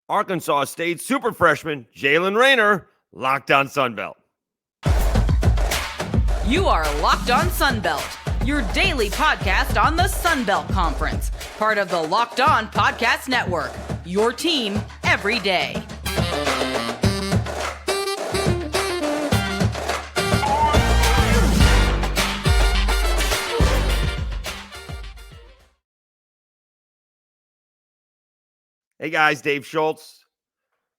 Arkansas State super freshman Jaylen Raynor, Locked On Sunbelt. You are Locked On Sunbelt, your daily podcast on the Sunbelt Conference, part of the Locked On Podcast Network, your team every day. Hey guys, Dave Schultz.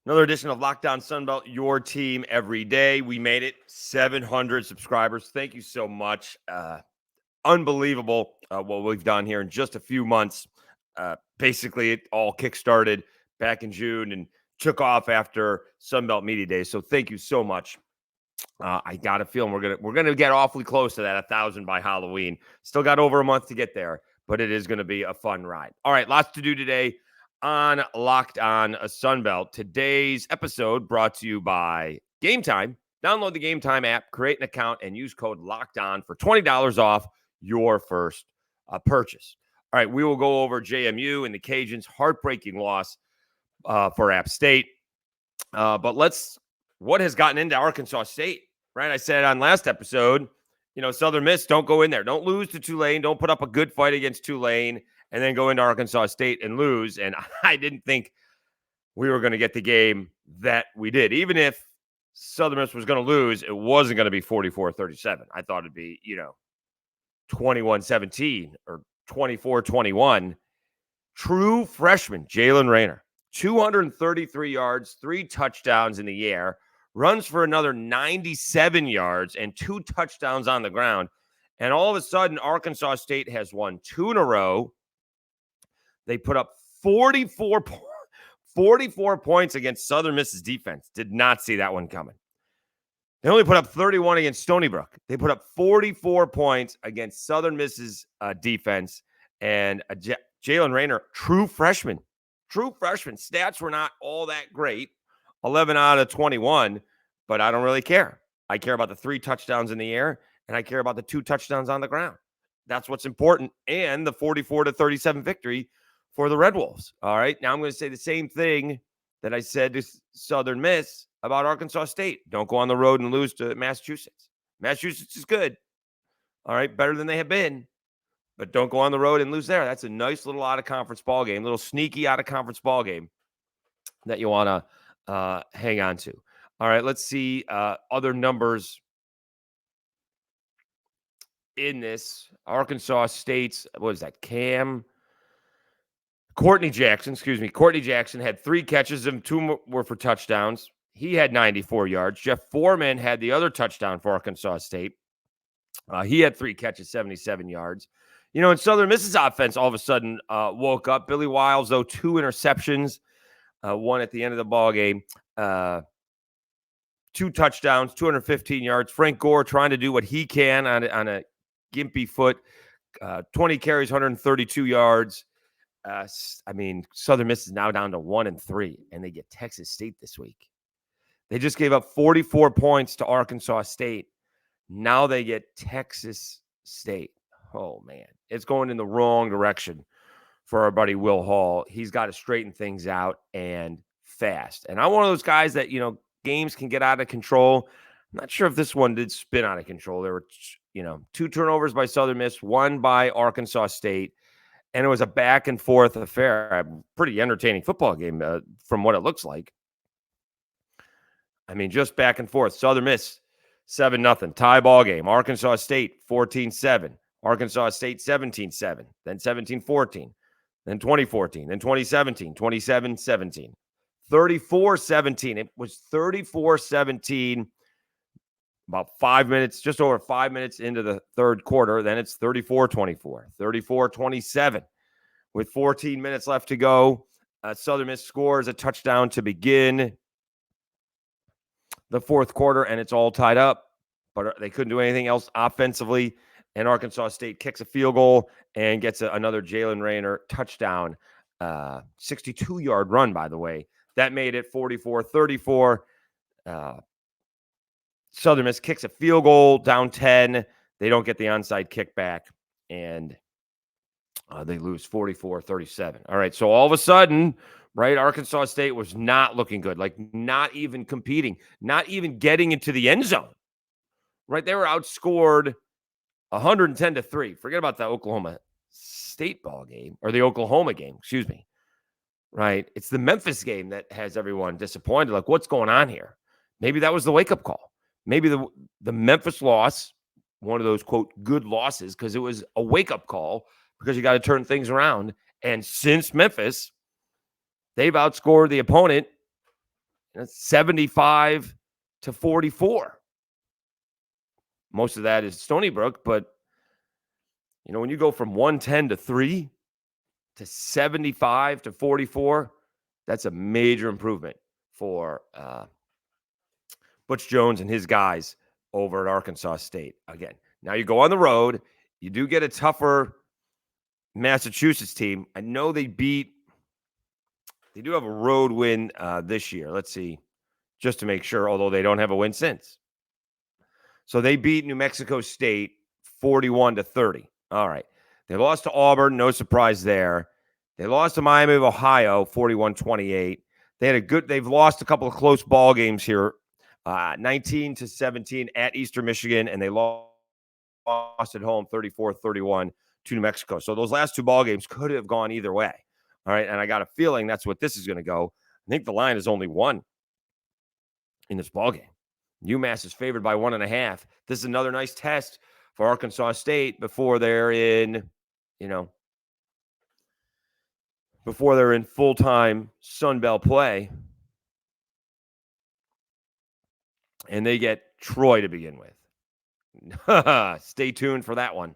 Another edition of Locked On Sunbelt, your team every day. We made it 700 subscribers. Thank you so much. Unbelievable what we've done here in just a few months. Basically, it all kickstarted back in June and took off after Sunbelt Media Days. So thank you so much. I got a feeling we're gonna get awfully close to that 1,000 by Halloween. Still got over a month to get there, but it is going to be a fun ride. All right, lots to do today on Locked On Sunbelt. Today's episode brought to you by Gametime. Download the Gametime app, create an account, and use code LOCKEDON for $20 off your first purchase. All right, we will go over JMU and the Cajuns' heartbreaking loss for AState. But what has gotten into Arkansas State, right? I said on last episode, Southern Miss, don't go in there. Don't lose to Tulane. Don't put up a good fight against Tulane and then go into Arkansas State and lose. And I didn't think we were going to get the game that we did. Even if Southern Miss was going to lose, it wasn't going to be 44-37. I thought it'd be, 21-17 or 24-21. True freshman Jaylen Raynor, 233 yards, 3 touchdowns in the air, runs for another 97 yards and 2 touchdowns on the ground. And all of a sudden, Arkansas State has won 2 in a row. They put up 44 points against Southern Miss's defense. Did not see that one coming. They only put up 31 against Stony Brook. They put up 44 points against Southern Miss's defense. And Jaylen Raynor, true freshman. Stats were not all that great. 11 out of 21, but I don't really care. I care about the 3 touchdowns in the air, and I care about the 2 touchdowns on the ground. That's what's important. And the 44-37 victory for the Red Wolves. All right. Now I'm going to say the same thing that I said to Southern Miss about Arkansas State. Don't go on the road and lose to Massachusetts. Massachusetts is good. All right. Better than they have been. But don't go on the road and lose there. That's a nice little out-of-conference ball game, little sneaky out-of-conference ball game that you want to hang on to. All right. Let's see other numbers in this. Arkansas State's, what is that, Courtney Jackson had 3 catches and 2 were for touchdowns. He had 94 yards. Jeff Foreman had the other touchdown for Arkansas State. He had 3 catches, 77 yards. And Southern Miss's offense all of a sudden woke up. Billy Wiles, though, 2 interceptions, 1 at the end of the ball game. 2 touchdowns, 215 yards. Frank Gore trying to do what he can on a gimpy foot. 20 carries, 132 yards. Southern Miss is now down to 1-3, and they get Texas State this week. They just gave up 44 points to Arkansas State. Now they get Texas State. Oh, man. It's going in the wrong direction for our buddy Will Hall. He's got to straighten things out and fast. And I'm one of those guys that, games can get out of control. I'm not sure if this one did spin out of control. There were, 2 turnovers by Southern Miss, 1 by Arkansas State. And it was a back-and-forth affair. A pretty entertaining football game from what it looks like. Just back and forth. Southern Miss, 7-0. Tie ball game. Arkansas State, 14-7. Arkansas State, 17-7. Then 17-14. Then 2014. Then 2017. 27-17. 34-17. It was 34-17. About 5 minutes, just over 5 minutes into the third quarter. Then it's 34-24, 34-27. With 14 minutes left to go, Southern Miss scores a touchdown to begin the fourth quarter, and it's all tied up. But they couldn't do anything else offensively, and Arkansas State kicks a field goal and gets another Jaylen Raynor touchdown. 62-yard run, by the way. That made it 44-34. Southern Miss kicks a field goal, down 10. They don't get the onside kick back, and they lose 44-37. All right, so all of a sudden, right? Arkansas State was not looking good, like not even competing, not even getting into the end zone, right? They were outscored 110-3. Forget about the Oklahoma State ball game or the Oklahoma game, excuse me, right? It's the Memphis game that has everyone disappointed. Like, what's going on here? Maybe that was the wake-up call. Maybe the Memphis loss, one of those, quote, good losses, because it was a wake-up call because you got to turn things around. And since Memphis, they've outscored the opponent 75-44. Most of that is Stony Brook, but when you go from 110-3 to 75-44, that's a major improvement for Butch Jones and his guys over at Arkansas State. Again, now you go on the road. You do get a tougher Massachusetts team. I know they do have a road win this year. Let's see, just to make sure, although they don't have a win since. So they beat New Mexico State 41-30. All right. They lost to Auburn. No surprise there. They lost to Miami of Ohio 41-28. They've lost a couple of close ball games here. 19-17 at Eastern Michigan, and they lost at home 34-31 to New Mexico. So those last two ball games could have gone either way. All right. And I got a feeling that's what this is going to go. I think the line is only 1 in this ball game. UMass is favored by 1.5. This is another nice test for Arkansas State before they're in, full-time Sun Belt play. And they get Troy to begin with. Stay tuned for that one.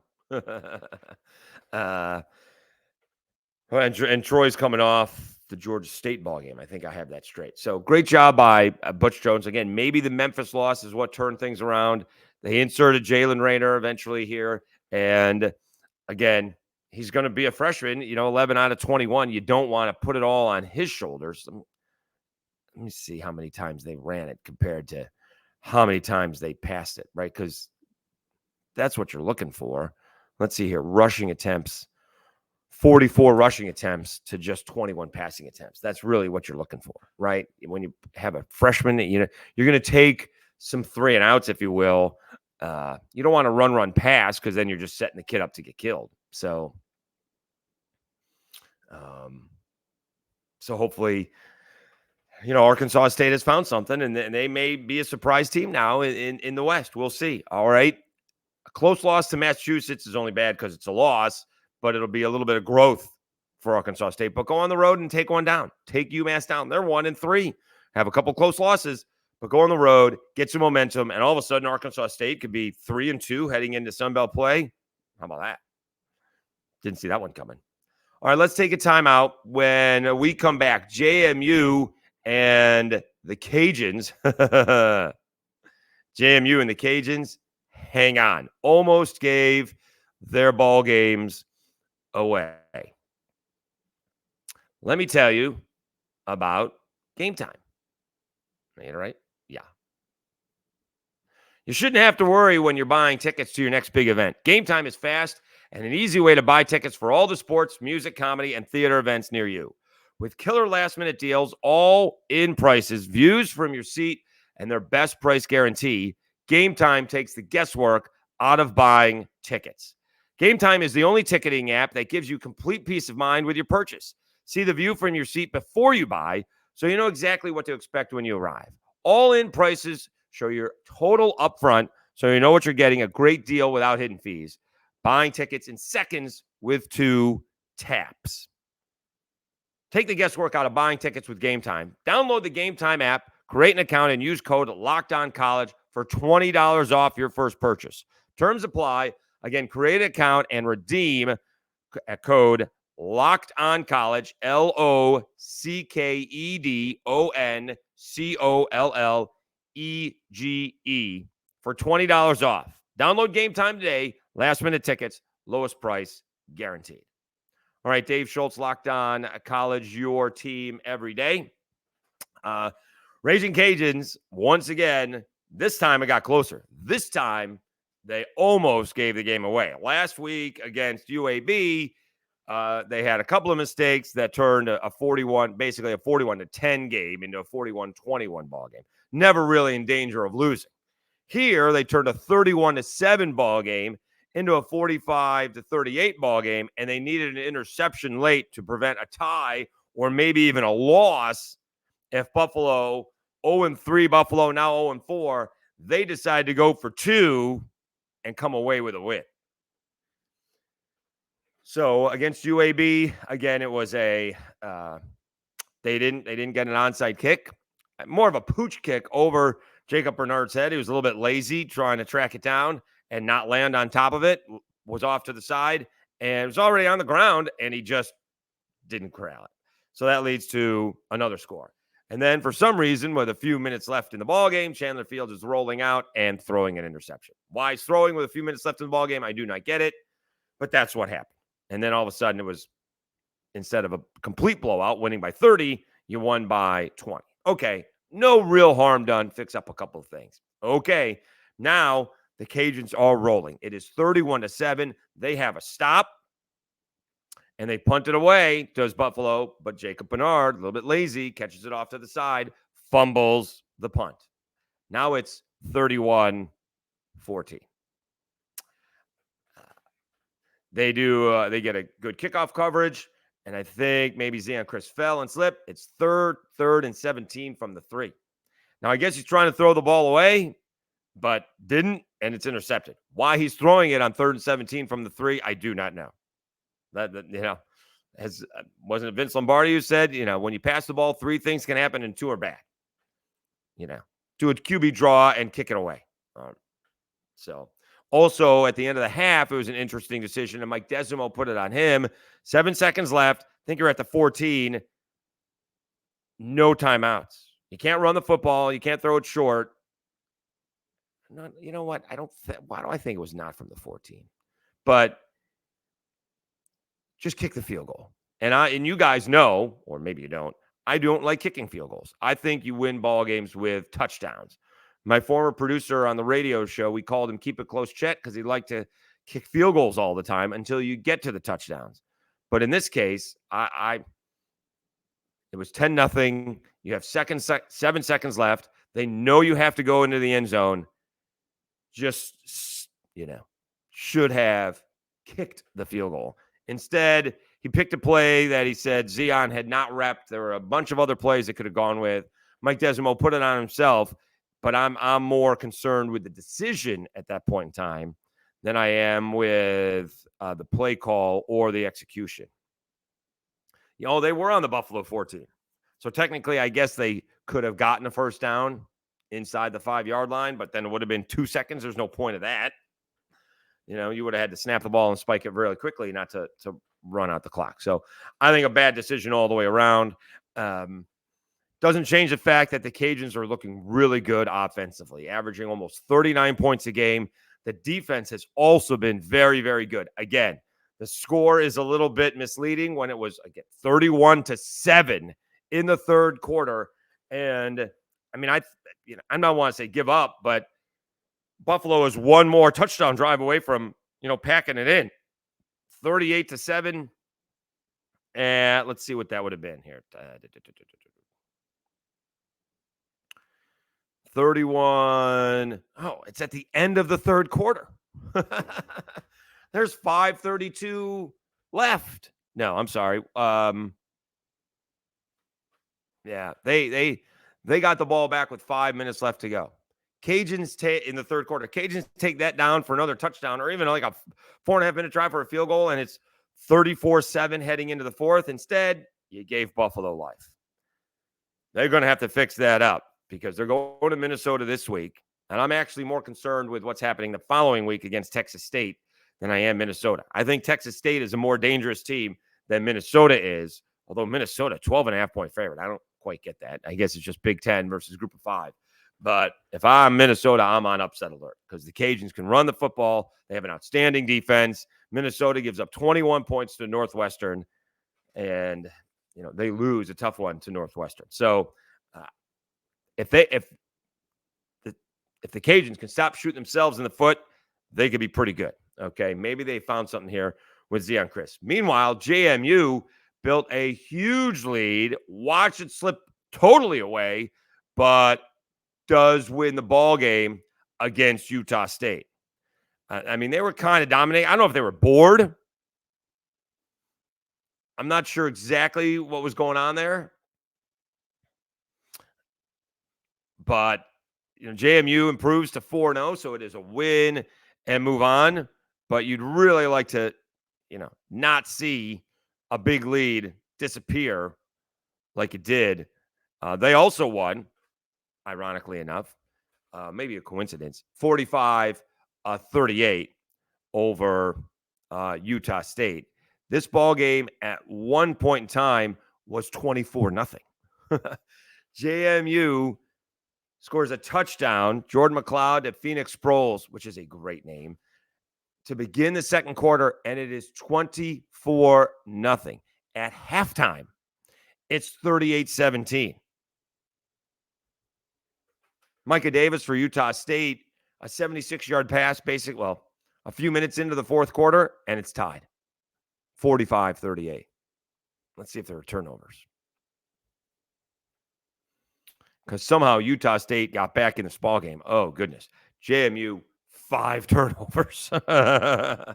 And Troy's coming off the Georgia State ball game. I think I have that straight. So great job by Butch Jones. Again, maybe the Memphis loss is what turned things around. They inserted Jaylen Raynor eventually here. And again, he's going to be a freshman, 11 out of 21. You don't want to put it all on his shoulders. Let me see how many times they ran it compared to how many times they passed it, right? Because that's what you're looking for. Let's see here. Rushing attempts, 44 rushing attempts to just 21 passing attempts. That's really what you're looking for, right? When you have a freshman, you're going to take some 3 and outs, if you will. You don't want to run pass because then you're just setting the kid up to get killed. So hopefully, Arkansas State has found something, and they may be a surprise team now in the West. We'll see. All right. A close loss to Massachusetts is only bad because it's a loss, but it'll be a little bit of growth for Arkansas State. But go on the road and take one down. Take UMass down. They're 1-3. Have a couple close losses, but go on the road, get some momentum, and all of a sudden Arkansas State could be 3-2 heading into Sun Belt play. How about that? Didn't see that one coming. All right, let's take a timeout. When we come back, JMU and the Cajuns. JMU and the Cajuns, hang on. Almost gave their ball games away. Let me tell you about Gametime. All right? Yeah. You shouldn't have to worry when you're buying tickets to your next big event. Gametime is fast and an easy way to buy tickets for all the sports, music, comedy, and theater events near you. With killer last-minute deals, all in prices, views from your seat, and their best price guarantee, Gametime takes the guesswork out of buying tickets. Gametime is the only ticketing app that gives you complete peace of mind with your purchase. See the view from your seat before you buy, so you know exactly what to expect when you arrive. All-in prices show your total upfront, so you know what you're getting, a great deal without hidden fees. Buying tickets in seconds with 2 taps. Take the guesswork out of buying tickets with Gametime. Download the Gametime app, create an account, and use code LOCKEDONCOLLEGE for $20 off your first purchase. Terms apply. Again, create an account and redeem a code LOCKEDONCOLLEGE, LOCKEDONCOLLEGE for $20 off. Download Gametime today. Last-minute tickets, lowest price guaranteed. All right, Dave Schultz, Locked On College, your team every day. Ragin' Cajuns, once again, this time it got closer. This time, they almost gave the game away. Last week against UAB, they had a couple of mistakes that turned basically a 41-10 game into a 41-21 ball game. Never really in danger of losing. Here, they turned a 31-7 ball game into a 45-38 ball game, and they needed an interception late to prevent a tie or maybe even a loss. If Buffalo 0-3, Buffalo now 0-4, they decide to go for 2 and come away with a win. So against UAB, again, it was they didn't get an onside kick, more of a pooch kick over Jacob Bernard's head. He was a little bit lazy trying to track it down and not land on top of it. Was off to the side and was already on the ground, and he just didn't corral it. So that leads to another score. And then for some reason, with a few minutes left in the ballgame, Chandler Fields is rolling out and throwing an interception. Why he's throwing with a few minutes left in the ballgame, I do not get it, but that's what happened. And then all of a sudden, it was, instead of a complete blowout, winning by 30, you won by 20. Okay, no real harm done. Fix up a couple of things. Okay, now the Cajuns are rolling. It is 31-7. They have a stop, and they punt it away, does Buffalo, but Jacob Bernard, a little bit lazy, catches it off to the side, fumbles the punt. Now it's 31-14. They get a good kickoff coverage, and I think maybe Zion Chris fell and slipped. It's third and 17 from the 3. Now, I guess he's trying to throw the ball away, but didn't, and it's intercepted. Why he's throwing it on 3rd and 17 from the 3, I do not know. Wasn't it Vince Lombardi who said, when you pass the ball, 3 things can happen and 2 are bad. Do a QB draw and kick it away. So also at the end of the half, it was an interesting decision, and Mike Desimo put it on him. 7 seconds left. I think you're at the 14. No timeouts. You can't run the football. You can't throw it short. You know what? Why do I think it was not from the 14? But just kick the field goal. And you guys know, or maybe you don't, I don't like kicking field goals. I think you win ball games with touchdowns. My former producer on the radio show, we called him Keep It Close Chet because he'd like to kick field goals all the time until you get to the touchdowns. But in this case, it was 10-0. You have 7 seconds left. They know you have to go into the end zone. Just, should have kicked the field goal. Instead, he picked a play that he said Zion had not repped. There were a bunch of other plays that could have gone with. Mike Desimo put it on himself, but I'm more concerned with the decision at that point in time than I am with the play call or the execution. They were on the Buffalo 14. So technically, I guess they could have gotten a first down inside the 5-yard line, but then it would have been 2 seconds. There's no point of that. You would have had to snap the ball and spike it really quickly, not to run out the clock. So I think a bad decision all the way around. Doesn't change the fact that the Cajuns are looking really good offensively, averaging almost 39 points a game. The defense has also been very, very good. Again, the score is a little bit misleading when it was, 31-7 in the third quarter. And I'm not want to say give up, but Buffalo is one more touchdown drive away from, packing it in. 38-7. And let's see what that would have been here. 31. Oh, it's at the end of the third quarter. There's 5:32 left. No, I'm sorry. Yeah, they got the ball back with 5 minutes left to go. Cajuns in the third quarter. Cajuns take that down for another touchdown, or even like a 4.5-minute drive for a field goal, and it's 34-7 heading into the fourth. Instead, you gave Buffalo life. They're going to have to fix that up because they're going to Minnesota this week, and I'm actually more concerned with what's happening the following week against Texas State than I am Minnesota. I think Texas State is a more dangerous team than Minnesota is, although Minnesota, 12.5-point favorite. I don't quite get that. I guess it's just Big Ten versus Group of 5. But if I'm Minnesota, I'm on upset alert because the Cajuns can run the football. They have an outstanding defense. Minnesota gives up 21 points to Northwestern, and they lose a tough one to Northwestern. So if the Cajuns can stop shooting themselves in the foot, they could be pretty good. Okay, maybe they found something here with Zeon Christ. Meanwhile, JMU built a huge lead, watched it slip totally away, but does win the ball game against Utah State. I mean, they were kind of dominating. I don't know if they were bored. I'm not sure exactly what was going on there. But, JMU improves to 4-0, so it is a win and move on. But you'd really like to, not see a big lead disappear like it did. They also won, ironically enough, maybe a coincidence, 45-38 over Utah State. This ball game at one point in time was 24-0. JMU scores a touchdown, Jordan McLeod to Phoenix Sproles, which is a great name, to begin the second quarter, and it is 24-0. At halftime, it's 38-17. Micah Davis for Utah State, a 76-yard pass, a few minutes into the fourth quarter, and it's tied. 45-38. Let's see if there are turnovers. Because somehow Utah State got back in this ball game. Oh, goodness. JMU, 5 turnovers. And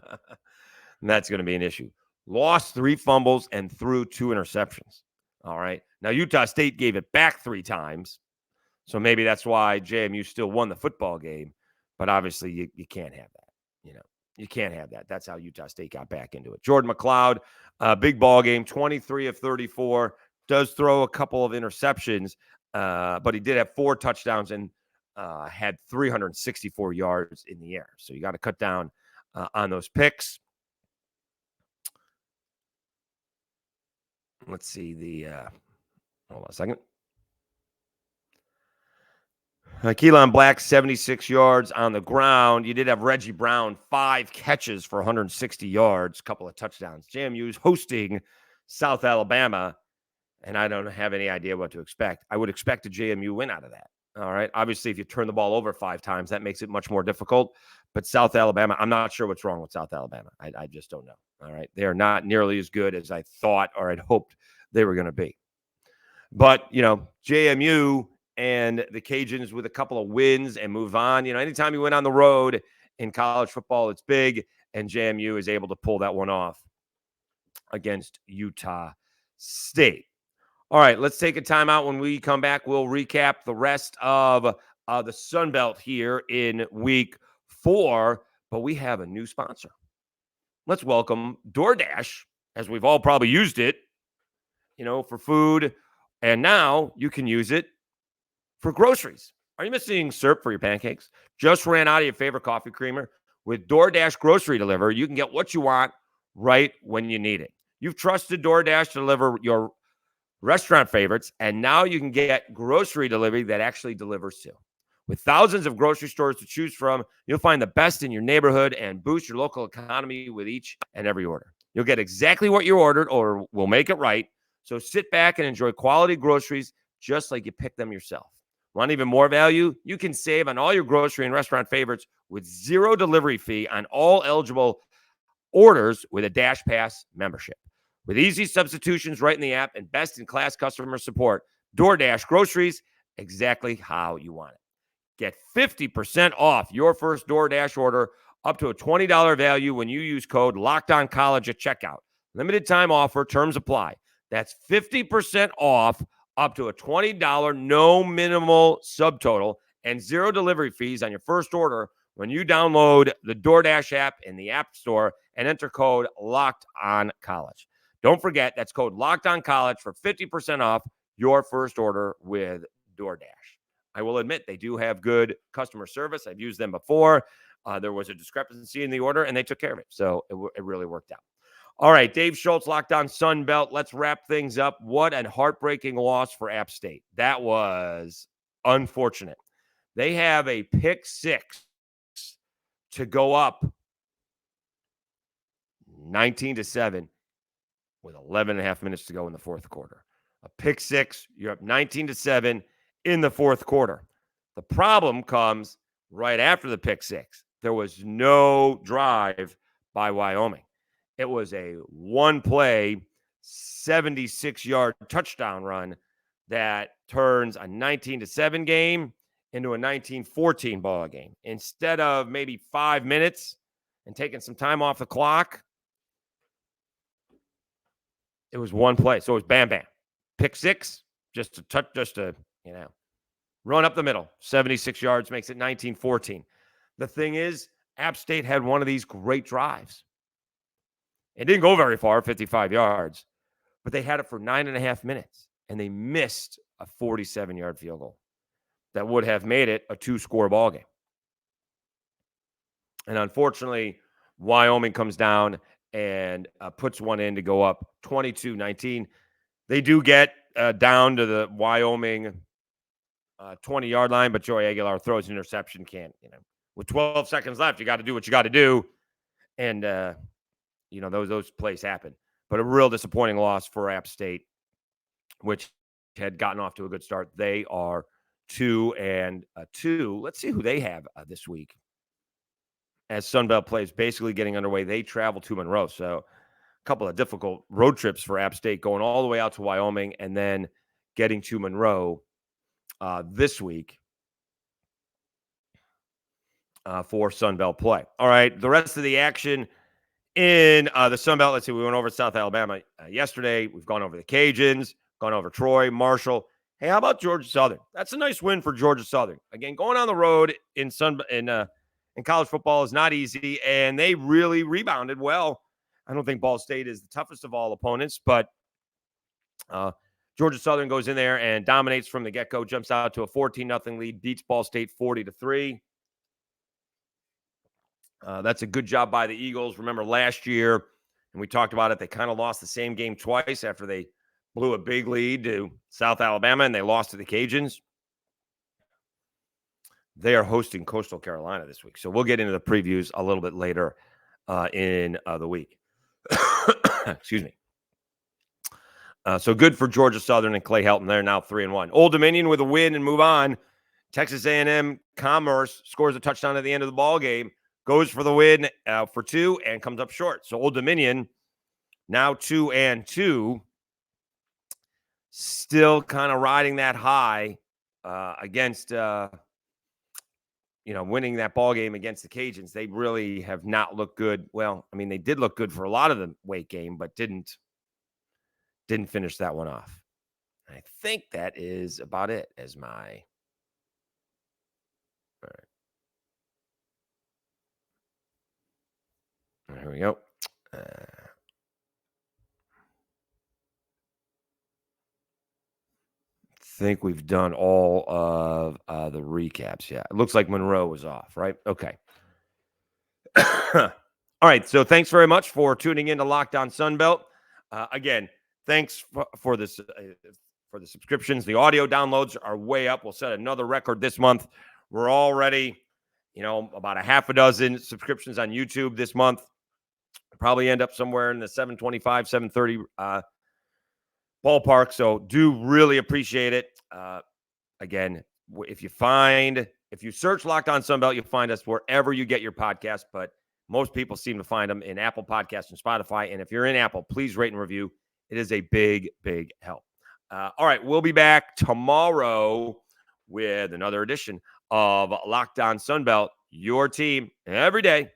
that's going to be an issue. Lost 3 fumbles and threw 2 interceptions. All right. Now, Utah State gave it back 3 times. So maybe that's why JMU still won the football game. But obviously, you can't have that. You can't have that. That's how Utah State got back into it. Jordan McLeod, big ball game, 23 of 34. Does throw a couple of interceptions, but he did have 4 touchdowns and had 364 yards in the air. So you got to cut down on those picks. Let's see hold on a second. Keelan Black, 76 yards on the ground. You did have Reggie Brown, 5 catches for 160 yards, a couple of touchdowns. JMU's hosting South Alabama, and I don't have any idea what to expect. I would expect a JMU win out of that. All right. Obviously, if you turn the ball over 5 times, that makes it much more difficult. But South Alabama, I'm not sure what's wrong with South Alabama. I just don't know. All right. They are not nearly as good as I thought or I'd hoped they were going to be. But, JMU and the Cajuns with a couple of wins and move on. Anytime you win on the road in college football, it's big. And JMU is able to pull that one off against Utah State. All right, let's take a timeout. When we come back, we'll recap the rest of the Sun Belt here in week 4. But we have a new sponsor. Let's welcome DoorDash, as we've all probably used it, for food. And now you can use it for groceries. Are you missing syrup for your pancakes? Just ran out of your favorite coffee creamer? With DoorDash Grocery Delivery, you can get what you want right when you need it. You've trusted DoorDash to deliver your restaurant favorites, and now you can get grocery delivery that actually delivers too. With thousands of grocery stores to choose from, you'll find the best in your neighborhood and boost your local economy with each and every order. You'll get exactly what you ordered, or we'll make it right. So sit back and enjoy quality groceries just like you picked them yourself. Want even more value? You can save on all your grocery and restaurant favorites with 0 delivery fee on all eligible orders with a Dash Pass membership. With easy substitutions right in the app and best-in-class customer support, DoorDash groceries exactly how you want it. Get 50% off your first DoorDash order up to a $20 value when you use code LOCKEDONCOLLEGE at checkout. Limited time offer, terms apply. That's 50% off up to a $20 no minimal subtotal and 0 delivery fees on your first order when you download the DoorDash app in the App Store and enter code LOCKEDONCOLLEGE. Don't forget, that's code LOCKEDONCOLLEGE for 50% off your first order with DoorDash. I will admit they do have good customer service. I've used them before. There was a discrepancy in the order, and they took care of it. So it really worked out. All right, Dave Schultz, Locked On Sun Belt. Let's wrap things up. What a heartbreaking loss for AState. That was unfortunate. They have a pick 6 to go up 19-7 with 11 and a half minutes to go in the fourth quarter. A pick 6, you're up 19-7 in the fourth quarter. The problem comes right after the pick 6. There was no drive by Wyoming. It was a one-play, 76-yard touchdown run that turns a 19-7 game into a 19-14 ball game. Instead of maybe 5 minutes and taking some time off the clock, it was one play. So it was bam, bam. Pick six, just to run up the middle. 76 yards makes it 19-14. The thing is, App State had one of these great drives. It didn't go very far, 55 yards, but they had it for 9.5 minutes, and they missed a 47-yard field goal that would have made it a 2-score ball game. And unfortunately, Wyoming comes down and puts one in to go up 22-19. They do get down to the Wyoming 20-yard line, but Joey Aguilar throws an interception. With 12 seconds left, you got to do what you got to do. And, those plays happen. But a real disappointing loss for App State, which had gotten off to a good start. They are 2-2. Let's see who they have this week. As Sunbelt plays basically getting underway, they travel to Monroe. So a couple of difficult road trips for App State, going all the way out to Wyoming and then getting to Monroe this week for Sunbelt play. All right, the rest of the action in the Sunbelt. Let's see, we went over South Alabama yesterday. We've gone over the Cajuns, gone over Troy, Marshall. Hey, how about Georgia Southern? That's a nice win for Georgia Southern. Again, going on the road in college football is not easy, and they really rebounded well. I don't think Ball State is the toughest of all opponents, but Georgia Southern goes in there and dominates from the get-go, jumps out to a 14-0 lead, beats Ball State 40-3. That's a good job by the Eagles. Remember last year, and we talked about it, they kind of lost the same game twice after they blew a big lead to South Alabama, and they lost to the Cajuns. They are hosting Coastal Carolina this week. So we'll get into the previews a little bit later in the week. Excuse me. So good for Georgia Southern and Clay Helton. They're now 3-1. Old Dominion with a win and move on. Texas A&M Commerce scores a touchdown at the end of the ball game, goes for the win for 2 and comes up short. So Old Dominion now 2-2, still kind of riding that high against winning that ball game against the Cajuns. They really have not looked good. Well, I mean, they did look good for a lot of the weight game, but didn't finish that one off. I think that is about it as my. All right. Here we go. Think we've done all of the recaps. Yeah, it looks like Monroe was off, right? Okay. All right, so thanks very much for tuning in to Locked On Sunbelt. Again, thanks for the subscriptions. The audio downloads are way up. We'll set another record this month. We're already, about a half a dozen subscriptions on YouTube this month. Probably end up somewhere in the 725, 730 ballpark. So do really appreciate it. Again, if you search Locked On Sunbelt, you'll find us wherever you get your podcast, but most people seem to find them in Apple Podcasts and Spotify. And if you're in Apple, please rate and review. It is a big, big help. All right, we'll be back tomorrow with another edition of Locked On Sunbelt, your team every day.